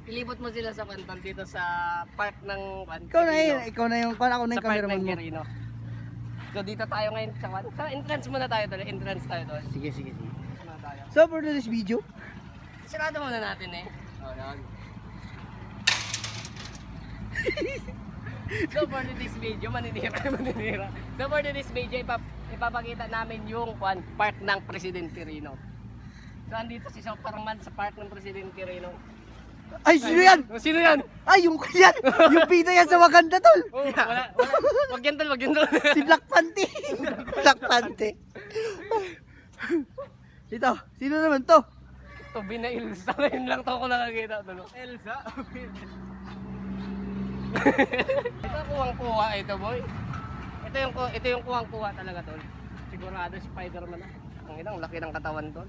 ilibot mo sila sa Pantal dito sa park ng Ikaw na yung, para ako na yung sa park cameraman ng mo. Quirino. So dito tayo ngayon sa entrance muna tayo doon. Entrance tayo doon. Sige, sige, sige. Muna tayo. So for this video, Sarado muna natin eh. Oh, yan. So for this video, maninira. So for this video, ipapakita namin yung park ng Presidente Rino. So andito si Superman sa park ng Presidente Rino. ay, sino yan? Sino yan? Ay, yung yan! Yung pita yan sa Wakanda, tol! Oh, wala. Wag yan tol, wag yan tol. Si Black Panther! Black Panther! Ito, sino naman to? To na Elsa, ngayon lang to ako nakakita tol. Elsa? Ito kuwang-kuha ito boy. Ito yung kuwang-kuha talaga tol. Sigurado Spider-Man na. Ang inang laki ng katawan tol.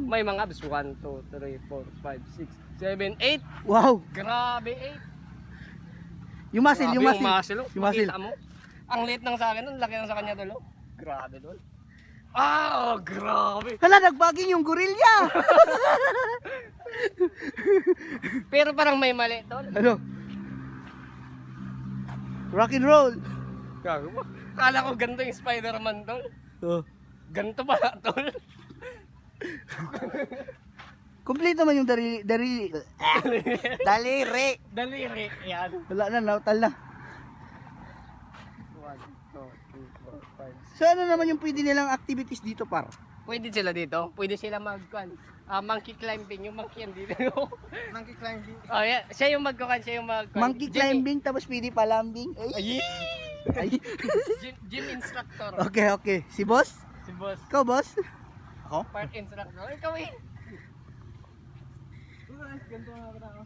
May mga abs 1, 2, 3, 4, 5, 6, 7, 8. Wow! Grabe 8. Yung muscle, yung muscle. Yung muscle. Makita mo? Ang liit ng sa akin, ang laki ng sa kanya tol. Grabe tol. Ah, oh, grabe. Hala, nagbaging yung gorilla! Pero parang may mali tol. Ano? Rock and roll! Gago mo. Kala ko ganito yung Spider-Man tol. Oh. Ganito pala tol. Kompleto man yung daliri. Daliri. Yan. Wala na, nautal na. 1, 2, 3, 4, 5. So ano naman yung pwede nilang activities dito, par? Pwede sila dito. Pwede sila monkey climbing. Yung monkey yan dito. Monkey climbing. Oh, yeah. Siya yung siya yung Monkey climbing, tapos pwede palambing. Ay. Ay. Gym instructor. Okay, okay. Si boss? Si boss. Ikaw, boss? Ako? Park instructor. Ikaw eh. Ganito na kita ako.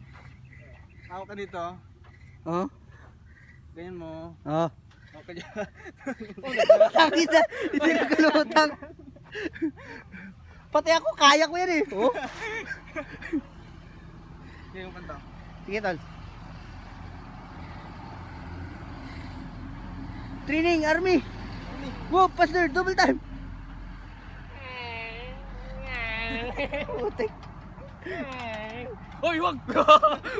Ako ka dito. Oo. Ganyan mo. Oo. Ako ka dyan. Nakita, hindi ko kalutang. Pati ako, kaya ko yan eh. Oh. Ganyan yung kanta. Sige, tol. Training, army. Whoa, pastor, double time. Putik. Hoy, wag!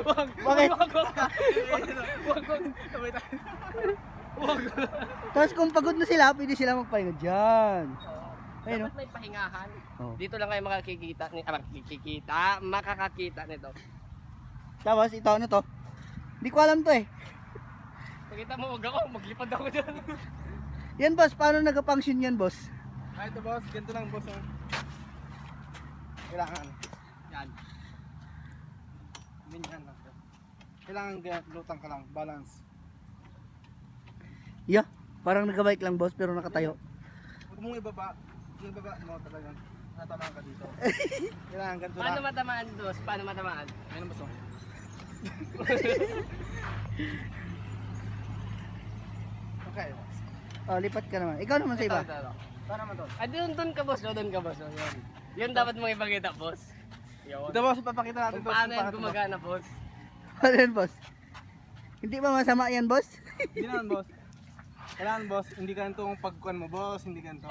Wag! Bakit? Wag! Tapos kung pagod na sila, pwede sila magpahinga dyan. Ayun, Dapat may pahingahan. oh. Dito lang kayo makakakita nito. Tapos ito, ano to? Hindi ko alam to eh. Pakita mo, wag ako, maglipad ako dyan. Yan, boss, paano nag-function yan, boss? Ito boss, ganito lang boss. Oh. Kailangan. Yan. Minyan lang. Kailangan lutang ka lang, balance. Yeah, parang nagabike lang, boss, pero nakatayo. Huwag mong ibaba. Yung ibaba mo talagang natamaan ka dito. Kailangan ganito Paano lang. matamaan, boss? Paano matamaan? Ayun boss. Oh. Okay. Oh, lipat ka naman. Ikaw naman sa iba. Ito. Para naman to. Ah, doon ka, boss. Doon ka, boss. Oh, yun. Yun dapat mong ipakita, boss. Yun. Ito boss, ipapakita natin Kung paano yan gumagana, boss. Ano yan, boss? Hindi ba masama yan, boss? Hindi naman boss. Kailangan boss, hindi ganito ang pagkuhan mo boss, hindi ganito.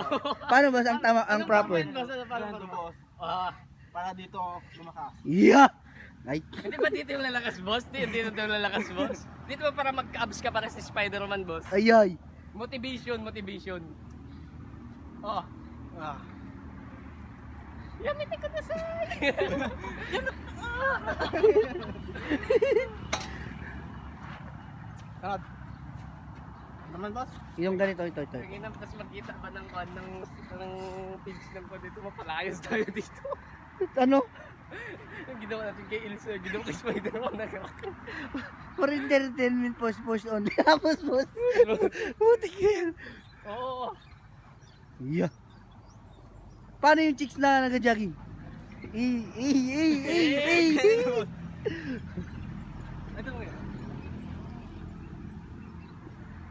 Paano, boss, ang tama, ang proper? Boss, ano paano Ganito boss. Ah. Para dito lumakas. Yeah! Ay, Hindi ba dito yung lalakas, boss? Dito yung lalakas, boss? Dito ba para magka-abs ka para si Spider-Man, boss? ay, ay. Motivation. Oh. Ah. Yan, may tikot na sa... Sarad. Naman boss? Yung ganito, ito. Sige na, tapos magkita ba ng page ng po dito, mapalayos tayo dito. Ano? Yung ginawa natin kay Ilse, ginawa kay Spider-Man na gawin. For entertainment, post only. Tapos, boss. Butik yan. Oo. Yeah. Paano yung chicks na nag-jogging? Ito mo yun.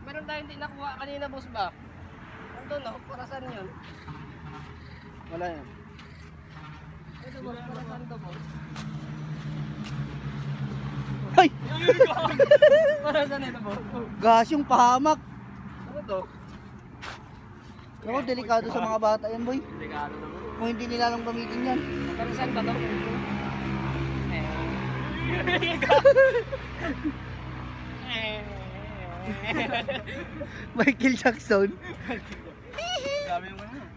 Meron tayong hindi nakuha kanina, boss ba? Andun, no? Para saan yun? Wala yan. Ito, boss, para saan to, boss? Ay! Para saan ito, boss? Gas yung pahamak. Ano to? Ako, delikado sa mga bata yan, boy. Delikado naman. Kung hindi nila lang gamitin yan. Para saan ba to? Michael Jackson. Grabe naman yun.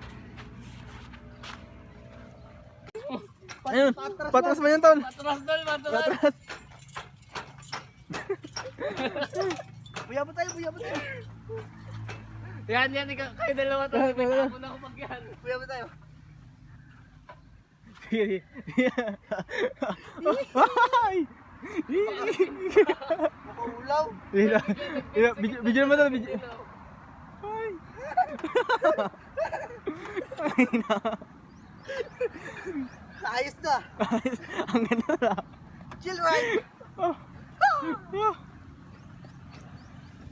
Ayun, patras mo yun, tol. Matras tol, matras. Patras. Buya mo tayo, buya mo tayo. Yan, kayo dalawa tol. May tapon ako pag yan. Buya mo tayo. Ay! Makaulaw. Bigyan mo tol, bigyan. Ay na. Ayos na. Ang ganda na. Chill ride. Oh. Oh.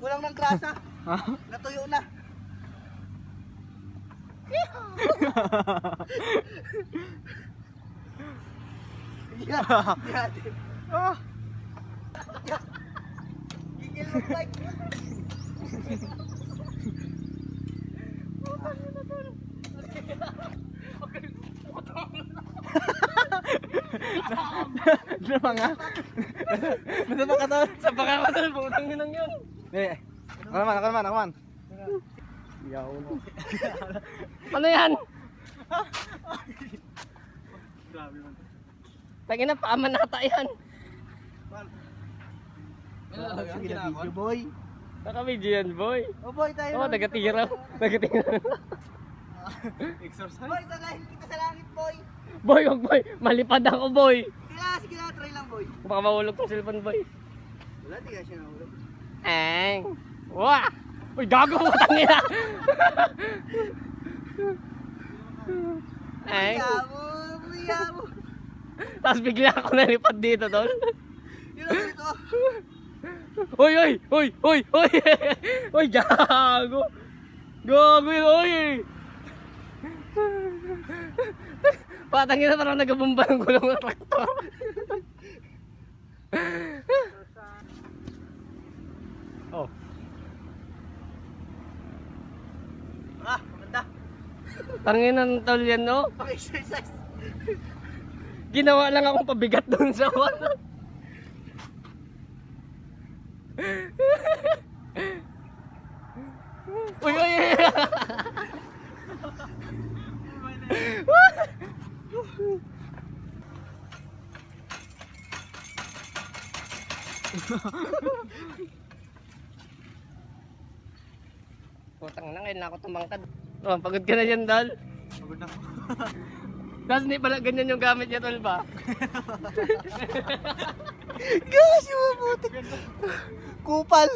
Kulang ng grasa. Ha? Natuyo na. Yan. Yan. Ah. Gigil mo bike. Ano nga? Ano ba ka tol? Sa baka ka tol, putang inang yun. Eh, ako naman. Yaw na. Ano yan? Grabe man. Tangina, paaman nata yan. Sige na video boy. Naka-video yan, boy. Oh boy tayo. Oo, nagatira. Nagatira. Exercise? Boy, tagahin kita sa langit boy. Boy, wag boy. Malipad ako, boy. Sige na, try lang boy. Baka mahulog tong cellphone, boy. Wala, di ka siya nahulog. Eng. Wah! Uy, gago mo, tangina. Eng. Buya mo. Tapos bigla ako nalipad dito, tol. Yun ang dito. Uy, uy, uy, uy, uy. Uy, gago. Gago yun, uy. Patangin na parang nagabumba ng gulong ng traktor. Oh. Maganda. Tangin ng tol yan, no? Pang-exercise. Ginawa lang akong pabigat doon sa wala. Uy, uy, uy. Putang na, ngayon na ako tumangkad. Oh, pagod ka na dyan, Dal. Pagod na ako. Tapos hindi pala ganyan yung gamit niya, tol ba? Gosh, yung mabuti. Kupal.